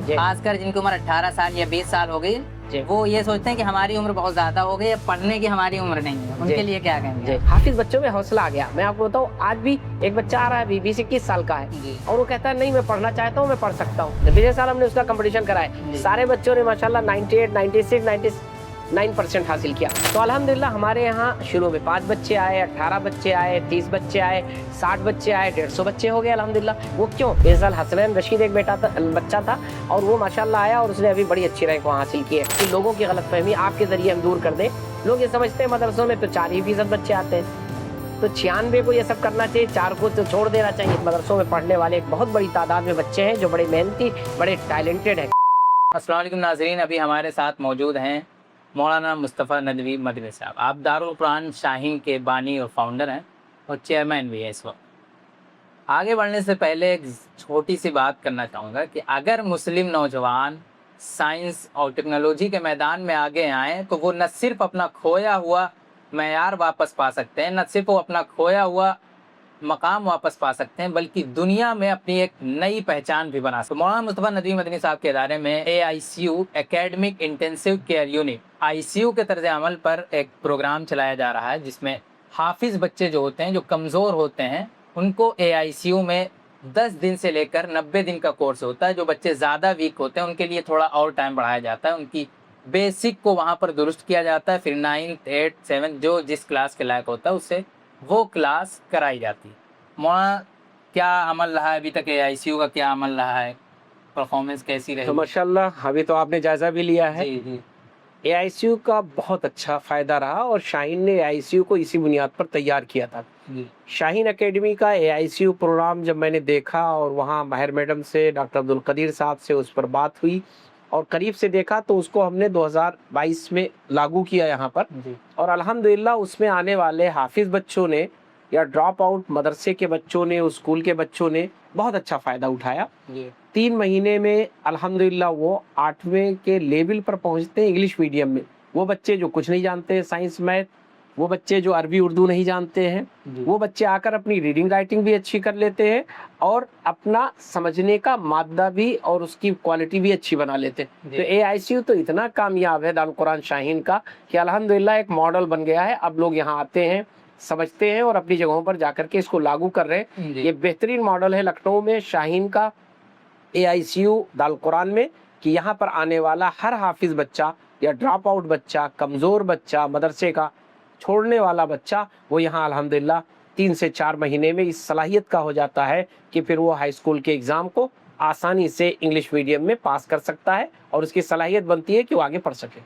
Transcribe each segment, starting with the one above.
खास कर जिनकी उम्र 18 साल या 20 साल हो गई, वो ये सोचते हैं कि हमारी उम्र बहुत ज्यादा हो गई है, पढ़ने की हमारी उम्र नहीं है, उनके लिए क्या कहेंगे? हाफिज बच्चों में हौसला आ गया। मैं आपको बताऊं, आज भी एक बच्चा आ रहा है, 20-21 साल का है, और वो कहता है नहीं मैं पढ़ना चाहता हूँ, मैं पढ़ सकता हूँ। पिछले साल हमने उसका कंपटीशन कराया, सारे बच्चों ने माशाल्लाह 98, 96, 99% हासिल किया। तो अल्हम्दुलिल्लाह हमारे यहाँ शुरू में 5 बच्चे आए, 18 बच्चे आए, 30 बच्चे आए, 60 बच्चे आए, 150 बच्चे हो गए अल्हम्दुलिल्लाह। वो क्यों? इस साल हसनैन रशीद एक बच्चा था, और वो माशाल्लाह आया और उसने अभी बड़ी अच्छी रैंक वहाँ हासिल की है। कि लोगों की गलतफहमी आपके जरिए हम दूर कर दें। लोग ये समझते हैं मदरसों में तो 4% बच्चे आते हैं, तो 96 को ये सब करना चाहिए, 4 को तो छोड़ देना चाहिए। मदरसों में पढ़ने वाले एक बहुत बड़ी तादाद में बच्चे हैं जो बड़े मेहनती, बड़े टैलेंटेड हैं। अस्सलाम वालेकुम नाज़रीन, अभी हमारे साथ मौजूद हैं मौलाना मुस्तफ़ा नदवी मदवी साहब। आप दारुल कुरान शाहीन के बानी और फाउंडर हैं और चेयरमैन भी हैं इस वक्त। आगे बढ़ने से पहले एक छोटी सी बात करना चाहूँगा कि अगर मुस्लिम नौजवान साइंस और टेक्नोलॉजी के मैदान में आगे आएँ तो वो न सिर्फ अपना खोया हुआ मेयार वापस पा सकते हैं, न सिर्फ वो अपना खोया हुआ मकाम वापस पा सकते हैं, बल्कि दुनिया में अपनी एक नई पहचान भी बना सकते हैं। मौलाना मुस्तफ़ा नदवी मदनी साहब के इदारे में AICU academic intensive care unit ICU के तर्ज अमल पर एक प्रोग्राम चलाया जा रहा है, जिसमें हाफिज बच्चे जो होते हैं, जो कमज़ोर होते हैं, उनको AICU में 10 दिन से लेकर 90 दिन का कोर्स होता है। जो बच्चे ज़्यादा वीक होते हैं उनके लिए थोड़ा और टाइम बढ़ाया जाता है, उनकी बेसिक को वहाँ पर दुरुस्त किया जाता है, फिर 9th 8th 7th जो जिस क्लास के लायक होता है उससे वो क्लास कराई जाती है। मौलाना, क्या अमल रहा है अभी तक AICU का, क्या अमल रहा है, परफॉर्मेंस कैसी रही? तो माशाल्लाह अभी तो आपने जायजा भी लिया है। जी जी AICU का बहुत अच्छा फायदा रहा, और शाहीन ने AICU को इसी बुनियाद पर तैयार किया था। जी शाहीन एकेडमी का AICU प्रोग्राम जब मैंने देखा, और वहाँ माहिर मैडम से, डॉक्टर अब्दुल कदीर साहब से उस पर बात हुई और करीब से देखा, तो उसको हमने 2022 में लागू किया यहाँ पर। जी और अल्हम्दुलिल्लाह उसमें आने वाले हाफिज बच्चों ने या ड्रॉप आउट मदरसे के बच्चों ने, उस स्कूल के बच्चों ने बहुत अच्छा फ़ायदा उठाया। जी 3 महीने में अल्हम्दुलिल्लाह वो 8वें के लेवल पर पहुंचते हैं इंग्लिश मीडियम में। वो बच्चे जो कुछ नहीं जानते हैं साइंस मैथ, वो बच्चे जो अरबी उर्दू नहीं जानते हैं, वो बच्चे आकर अपनी रीडिंग राइटिंग भी अच्छी कर लेते हैं, और अपना समझने का मादा भी और उसकी क्वालिटी भी अच्छी बना लेते हैं। तो AICU तो इतना कामयाब है दारुल कुरान शाहीन का कि अल्हम्दुलिल्लाह एक मॉडल बन गया है। अब लोग यहाँ आते हैं, समझते हैं, और अपनी जगहों पर जाकर के इसको लागू कर रहे हैं। ये बेहतरीन मॉडल है लखनऊ में शाहीन का, AICU दारुल कुरान में, कि यहाँ पर आने वाला हर हाफिज बच्चा या ड्रॉप आउट बच्चा, कमज़ोर बच्चा, मदरसे का छोड़ने वाला बच्चा, वो यहाँ अल्हम्दुलिल्लाह 3 से 4 महीने में इस सलाहियत का हो जाता है कि फिर वो हाई स्कूल के एग्ज़ाम को आसानी से इंग्लिश मीडियम में पास कर सकता है, और उसकी सलाहियत बनती है कि वो आगे पढ़ सके।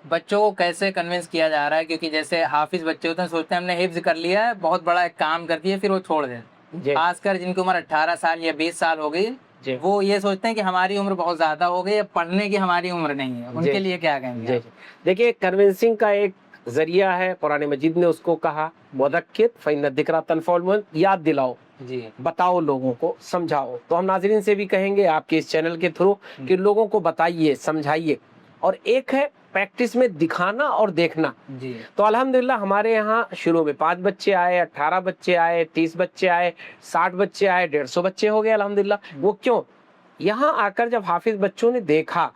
बच्चों को कैसे कन्विंस किया जा रहा है? क्योंकि जैसे हाफिज बच्चे होते हैं, सोचते हैं हमने हिफ्ज कर लिया है, बहुत बड़ा एक काम कर दिया, फिर वो छोड़ देते। खासकर जिनकी उम्र 18 साल या 20 साल हो गई, वो ये सोचते हैं कि हमारी उम्र बहुत ज्यादा हो गई है, पढ़ने की हमारी उम्र नहीं है, उनके लिए क्या कहेंगे? देखिए, कन्विंसिंग का एक जरिया है, कुरान मजीद ने उसको कहा, मुदक्किर फ़इन्न ज़िक्रा तनफ़उल मुमिनीन, याद दिलाओ, बताओ, लोगों को समझाओ। तो हम नाज़रीन से भी कहेंगे आपके इस चैनल के थ्रू कि लोगों को बताइए, समझाइए। और एक है प्रैक्टिस में दिखाना और देखना। तो अल्हम्दुलिल्लाह हमारे यहाँ शुरू में 5 बच्चे आए, 18 बच्चे आए, 30 बच्चे आए, 60 बच्चे आए, 150 बच्चे हो गए अल्हम्दुलिल्लाह। वो क्यों? यहाँ आकर जब हाफिज बच्चों ने देखा,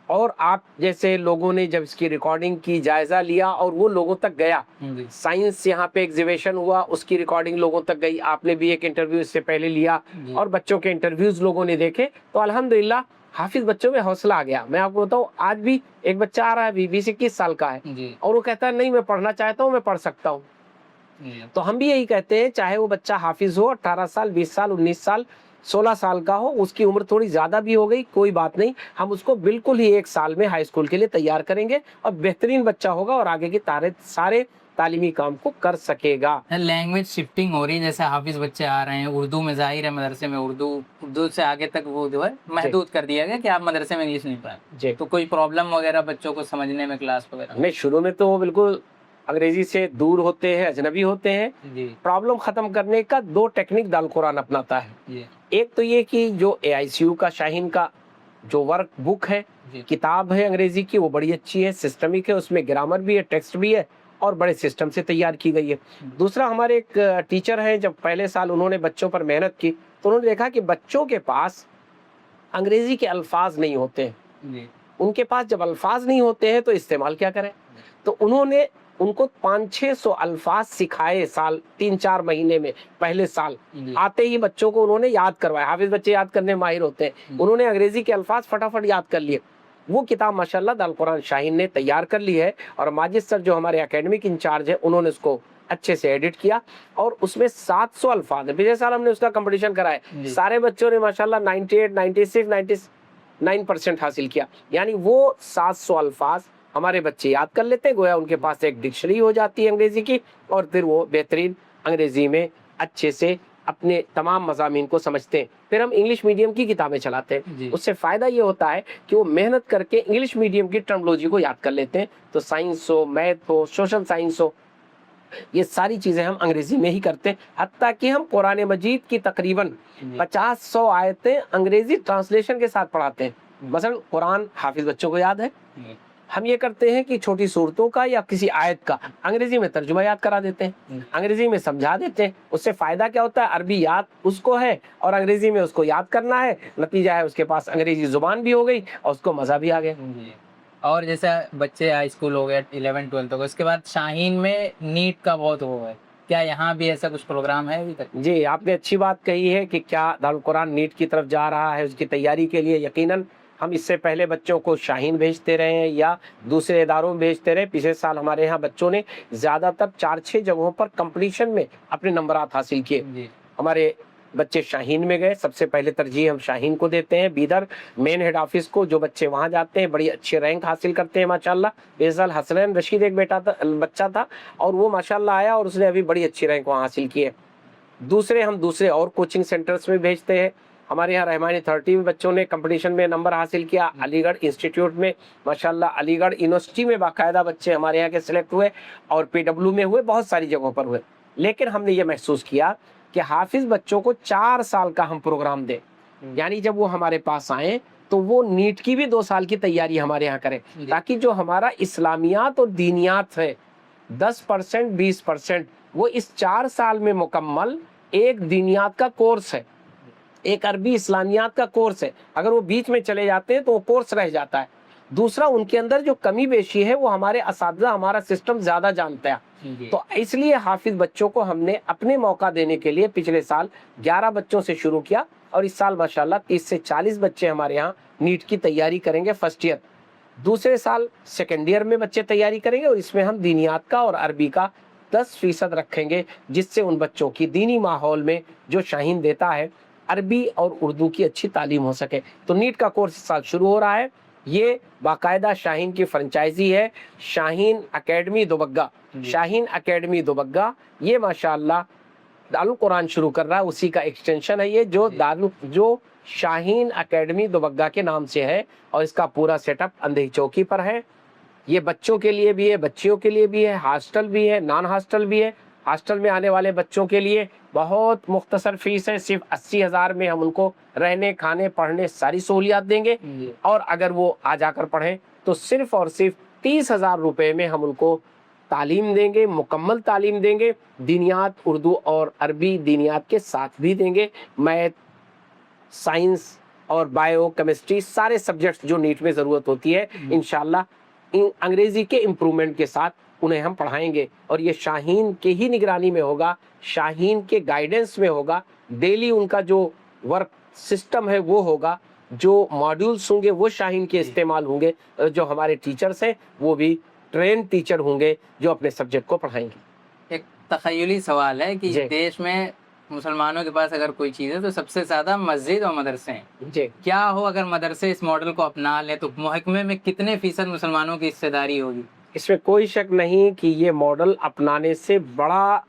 और आप जैसे लोगों ने जब इसकी रिकॉर्डिंग की, जायजा लिया, और वो लोगों तक गया, साइंस यहाँ पे एग्जीबिशन हुआ, उसकी रिकॉर्डिंग लोगों तक गई, आपने भी एक इंटरव्यू इससे पहले लिया, और बच्चों के इंटरव्यूज लोगों ने देखे, तो अल्हम्दुलिल्लाह हाफिज बच्चों में हौसला आ गया। मैं आपको बताऊं, आज भी एक बच्चा आ रहा है, 20-21 साल का है, और वो कहता है नहीं मैं पढ़ना चाहता हूँ, मैं पढ़ सकता हूँ। तो हम भी यही कहते हैं, चाहे वो बच्चा हाफिज हो, 18 साल, 20 साल, 19 साल, 16 साल का हो, उसकी उम्र थोड़ी ज्यादा भी हो गई, कोई बात नहीं, हम उसको बिल्कुल ही 1 साल में हाई स्कूल के लिए तैयार करेंगे, और बेहतरीन बच्चा होगा, और आगे के सारे तालीमी काम को कर सकेगा। लैंग्वेज शिफ्टिंग हो रही है, जैसे हाफिज बच्चे आ रहे हैं, उर्दू में जाहिर है मदरसे में उर्दू से आगे तक वो जो है महदूद कर दिया गया कि आप मदरसे में इंग्लिश नहीं पढ़ें। तो कोई प्रॉब्लम वगैरह बच्चों को समझने में, क्लास वगैरह नहीं? शुरू में तो वो बिल्कुल अंग्रेजी से दूर होते हैं, अजनबी होते हैं। प्रॉब्लम खत्म करने का 2 टेक्निक दारुल कुरान अपनाता है। एक तो ये कि जो AICU का शाहीन का जो वर्क बुक है, किताब है अंग्रेजी की, वो बड़ी अच्छी है, सिस्टमिक है, उसमें ग्रामर भी है, टेक्स्ट भी है, और बड़े सिस्टम से तैयार की गई है। दूसरा, हमारे एक टीचर हैं, जब पहले साल उन्होंने बच्चों पर मेहनत की, तो उन्होंने देखा कि बच्चों के पास अंग्रेजी के अल्फाज नहीं होते हैं, जी उनके पास जब अल्फाज नहीं होते हैं तो इस्तेमाल क्या करें। तो उन्होंने उनको 500-600 अल्फाज सिखाए साल 3-4 महीने में, पहले साल जी आते ही बच्चों को उन्होंने याद करवाया। हाफिज बच्चे याद करने में माहिर होते हैं, उन्होंने अंग्रेजी के अल्फाज फटाफट याद कर लिए। वो किताब माशाल्लाह दारुल कुरान शाहीन ने तैयार कर ली है और माजिद सर जो हमारे एकेडमिक इंचार्ज है उन्होंने उसको अच्छे से एडिट किया और उसमें 700 अल्फाज है। पिछले साल हमने उसका कंपटीशन कराया, सारे बच्चों ने माशाल्लाह 98, 96, 99% हासिल किया। यानी वो 700 अल्फाज हमारे बच्चे याद कर लेते हैं, गोया उनके पास एक डिक्शनरी हो जाती है अंग्रेजी की, और फिर वो बेहतरीन अंग्रेजी में अच्छे से अपने तमाम मज़ामीन को समझते हैं। फिर हम इंग्लिश मीडियम की किताबें चलाते हैं, उससे फ़ायदा ये होता है कि वो मेहनत करके इंग्लिश मीडियम की टर्मोलॉजी को याद कर लेते हैं। तो साइंस हो, मैथ हो, सोशल साइंस हो, ये सारी चीज़ें हम अंग्रेजी में ही करते हैं। हत्ता कि हम कुरान मजीद की तकरीबन 50-100 आयतें अंग्रेजी ट्रांसलेशन के साथ पढ़ाते हैं। मसलन कुरान हाफिज बच्चों को याद है, हम ये करते हैं कि छोटी सूरतों का या किसी आयत का अंग्रेजी में तर्जुमा याद करा देते हैं, अंग्रेजी में समझा देते हैं। उससे फायदा क्या होता है, अरबी याद उसको है और अंग्रेजी में उसको याद करना है, नतीजा है उसके पास अंग्रेजी जुबान भी हो गई और उसको मजा भी आ गया। और जैसे बच्चे हाई स्कूल हो गए 11-12 हो, उसके बाद शाहीन में नीट का बहुत वो है, क्या यहाँ भी ऐसा कुछ प्रोग्राम है अभी तक? जी, आपने अच्छी बात कही है कि क्या दारुल कुरान नीट की तरफ जा रहा है, उसकी तैयारी के लिए यकीनन हम इससे पहले बच्चों को शाहीन भेजते रहे हैं या दूसरे इदारों में भेजते रहे। पिछले साल हमारे यहाँ बच्चों ने ज़्यादातर 4-6 जगहों पर कंपटीशन में अपने नंबरात हासिल किए। हमारे बच्चे शाहीन में गए, सबसे पहले तरजीह हम शाहीन को देते हैं, बीदर मेन हेड ऑफिस को। जो बच्चे वहाँ जाते हैं बड़ी अच्छे रैंक हासिल करते हैं माशाल्लाह। पिछले साल हसनैन रशीद एक बच्चा था और वो माशाल्लाह आया और उसने अभी बड़ी अच्छी रैंक वहाँ हासिल की है। हम दूसरे और कोचिंग सेंटर्स में भेजते हैं। हमारे यहाँ रहमानी 30 में बच्चों ने कंपटीशन में नंबर हासिल किया। अलीगढ़ इंस्टीट्यूट में माशाल्लाह, अलीगढ़ यूनिवर्सिटी में बाकायदा बच्चे हमारे यहाँ के सिलेक्ट हुए और PW में हुए, बहुत सारी जगहों पर हुए। लेकिन हमने ये महसूस किया कि हाफिज बच्चों को 4 साल का हम प्रोग्राम दें, यानी जब वो हमारे पास आए तो वो नीट की भी 2 साल की तैयारी हमारे यहाँ करें, ताकि जो हमारा इस्लामियात और दीनियात है 10% 20% वो इस 4 साल में मुकम्मल एक दीनियात का कोर्स है, एक अरबी इस्लामियात का कोर्स है। अगर वो बीच में चले जाते हैं तो वो कोर्स रह जाता है। दूसरा, उनके अंदर जो कमी बेशी है वो हमारे असातिज़ा, हमारा सिस्टम ज़्यादा जानता है। तो इसलिए हाफिज बच्चों को हमने अपने मौका देने के लिए पिछले साल 11 बच्चों से शुरू किया और इस साल माशाल्लाह 30 से 40 बच्चे हमारे यहाँ नीट की तैयारी करेंगे फर्स्ट ईयर। दूसरे साल सेकेंड ईयर में बच्चे तैयारी करेंगे और इसमें हम दीनियात का और अरबी का 10% रखेंगे, जिससे उन बच्चों की दीनी माहौल में जो शाहीन देता है अरबी और उर्दू की अच्छी तालीम हो सके। तो नीट का कोर्स इस साल शुरू हो रहा है। ये बाकायदा शाहीन की फ्रेंचाइजी है, शाहीन एकेडमी दुबग्गा। शाहीन एकेडमी दुबग्गा ये माशाल्लाह दारुल कुरान शुरू कर रहा है, उसी का एक्सटेंशन है ये, जो शाहीन एकेडमी दुबग्गा के नाम से है और इसका पूरा सेटअप अंधेरी चौकी पर है। ये बच्चों के लिए भी है, बच्चियों के लिए भी है, हॉस्टल भी है, नॉन हॉस्टल भी है। हॉस्टल में आने वाले बच्चों के लिए बहुत मुख्तसर फीस है, सिर्फ 80,000 में हम उनको रहने, खाने, पढ़ने सारी सहूलियात देंगे। और अगर वो आ जाकर पढ़ें तो सिर्फ और सिर्फ 30,000 रुपये में हम उनको तालीम देंगे, मुकम्मल तालीम देंगे। दीनियात उर्दू और अरबी दीनियात के साथ भी देंगे। मैथ, साइंस और बायो, केमिस्ट्री सारे सब्जेक्ट्स जो नीट में ज़रूरत होती है इंशाल्लाह अंग्रेज़ी के इम्प्रूवमेंट के साथ उन्हें हम पढ़ाएंगे। और ये शाहीन के ही निगरानी में होगा, शाहीन के गाइडेंस में होगा। डेली उनका जो वर्क सिस्टम है वो होगा, जो मॉड्यूल्स होंगे वो शाहीन के इस्तेमाल होंगे, जो हमारे टीचर्स हैं वो भी ट्रेन टीचर होंगे जो अपने सब्जेक्ट को पढ़ाएंगे। एक तखयली सवाल है कि देश में मुसलमानों के पास अगर कोई चीज़ है तो सबसे ज़्यादा मस्जिद और मदरसे हैं। जी, क्या हो अगर मदरसे इस मॉडल को अपना लें तो महकमे में कितने फीसद मुसलमानों की हिस्सेदारी होगी? इसमें कोई शक नहीं कि ये मॉडल अपनाने से बड़ा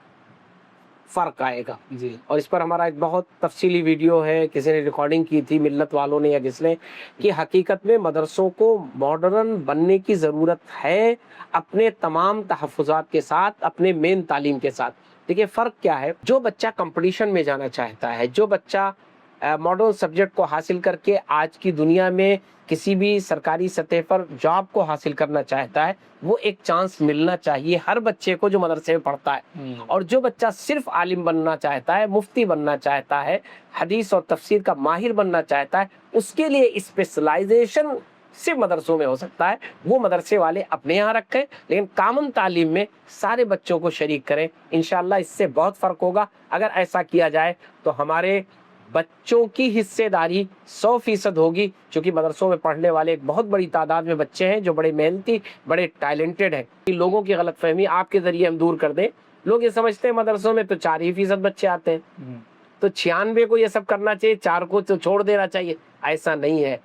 फ़र्क आएगा जी। और इस पर हमारा एक बहुत तफसीली वीडियो है, किसी ने रिकॉर्डिंग की थी मिल्लत वालों ने या किसने, कि हकीकत में मदरसों को मॉडर्न बनने की ज़रूरत है अपने तमाम तहफ़्फ़ुज़ात के साथ, अपने मेन तालीम के साथ। देखिए फ़र्क क्या है, जो बच्चा कंपटीशन में जाना चाहता है, जो बच्चा मॉडर्न सब्जेक्ट को हासिल करके आज की दुनिया में किसी भी सरकारी सतह पर जॉब को हासिल करना चाहता है, वो एक चांस मिलना चाहिए हर बच्चे को जो मदरसे में पढ़ता है। और जो बच्चा सिर्फ आलिम बनना चाहता है, मुफ्ती बनना चाहता है, हदीस और तफसीर का माहिर बनना चाहता है, उसके लिए स्पेशलाइजेशन सिर्फ मदरसों में हो सकता है। वो मदरसे वाले अपने यहाँ रखें, लेकिन कामन तालीम में सारे बच्चों को शरीक करें। इंशाअल्लाह इससे बहुत फ़र्क होगा। अगर ऐसा किया जाए तो हमारे बच्चों की हिस्सेदारी 100% होगी, क्योंकि मदरसों में पढ़ने वाले एक बहुत बड़ी तादाद में बच्चे हैं जो बड़े मेहनती, बड़े टैलेंटेड हैं। लोगों की गलतफहमी आपके ज़रिए हम दूर कर दें। लोग ये समझते हैं मदरसों में तो 4% बच्चे आते हैं, तो 96 को ये सब करना चाहिए, 4 को तो छोड़ देना चाहिए। ऐसा नहीं है।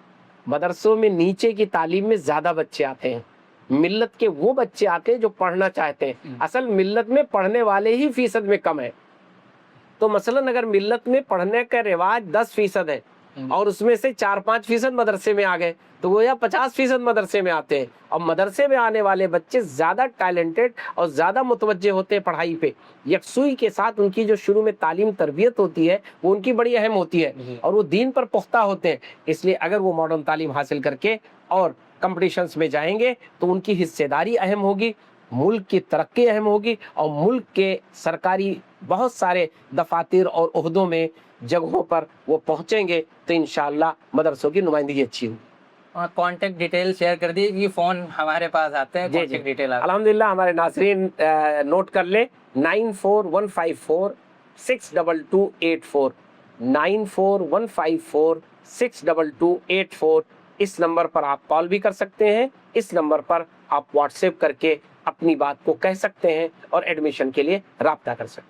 मदरसों में नीचे की तालीम में ज़्यादा बच्चे आते हैं, मिल्लत के वो बच्चे आते हैं जो पढ़ना चाहते हैं। असल मिल्लत में पढ़ने वाले ही फीसद में कम है। तो मसलन अगर मिल्लत में पढ़ने का रिवाज 10% है और उसमें से 4-5% मदरसे में आ गए, तो वो या 50% मदरसे में आते हैं। और मदरसे में आने वाले बच्चे ज़्यादा टैलेंटेड और ज़्यादा मुतवज्जे होते हैं पढ़ाई पे। यकसुई के साथ उनकी जो शुरू में तालीम तरबियत होती है वो उनकी बड़ी अहम होती है और वो दीन पर पुख्ता होते हैं। इसलिए अगर वो मॉडर्न तालीम हासिल करके और कंपटीशंस में जाएंगे तो उनकी हिस्सेदारी अहम होगी, मुल्क की तरक्की अहम होगी और मुल्क के सरकारी बहुत सारे दफातर और ओहदों में जगहों पर वो पहुंचेंगे तो इंशाअल्लाह मदरसों की नुमाइंदगी अच्छी होगी। और कांटेक्ट डिटेल शेयर कर दीजिए कि फ़ोन हमारे पास आते हैं। कांटेक्ट डिटेल अल्हम्दुलिल्लाह हमारे नाज़रीन नोट कर ले 9415462284 9415462284। इस नंबर पर आप कॉल भी कर सकते हैं। इस नंबर पर आप व्हाट्सएप करके अपनी बात को कह सकते हैं और एडमिशन के लिए राब्ता कर सकते हैं।